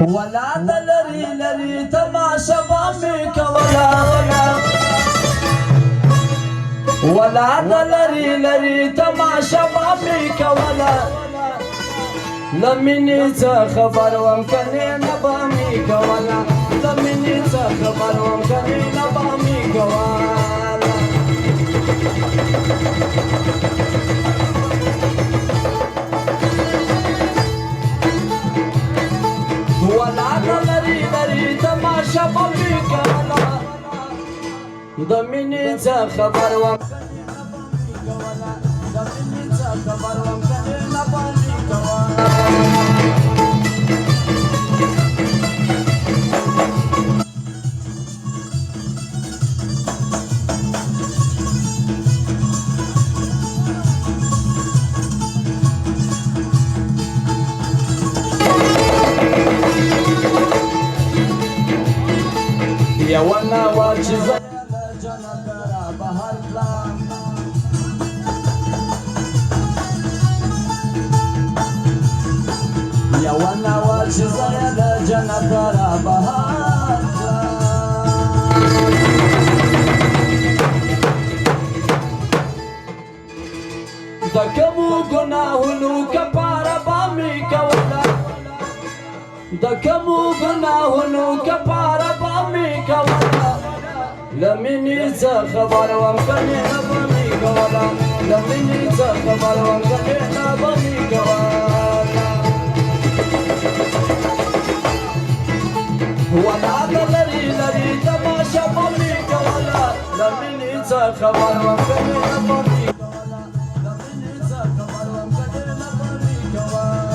ولا د لري لري تماشا به مې کوله ولا د لري لري تماشا به مې کوله له مینې څه خبر وم کنې نه به مې کوله له مینې څه خبر وم کنې نه به مې کوله ولا د لري لري تماشا به مې کوله د مینې څه خبر وم د مینې څه خبر وم کنې نه به مې کوله یوه ناوه چې زه یې له جنته را بهر کړم یوه ناوه چې زه یې له جنته را بهر کړم د کومو ګناهونو کفاره به مې کوله د کومو ګناهونو کفاره به مې کوله له مینې څه خبر وم کنې نه به مې کوله له مینې څه خبر وم کنې نه به مې کوله ولا د لري لري تماشا به مې کوله له مینې څه خبر وم کنې نه به مې کوله له مینې څه خبر وم کنې نه به مې کوله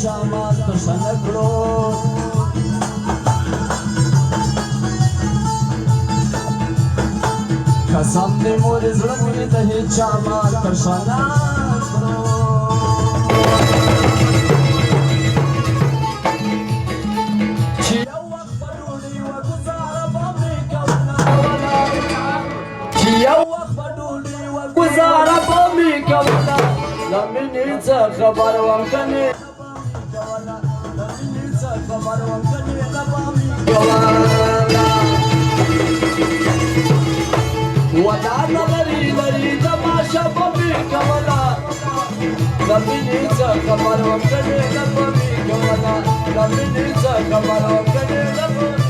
شامات تشنکړو قسم دې مور زړه مې ته شامات تشنکړو چې یو وخت په ډوډۍ وګزاره به مې کوله چې یو وخت په ډوډۍ وګزاره به مې کوله له مینې څه خبر وم کنې ولا د لري لري تماشا به مې کوله د مینې څه خبر وم کنې نه به مې کوله د مینې څه خبر وم کنې نه به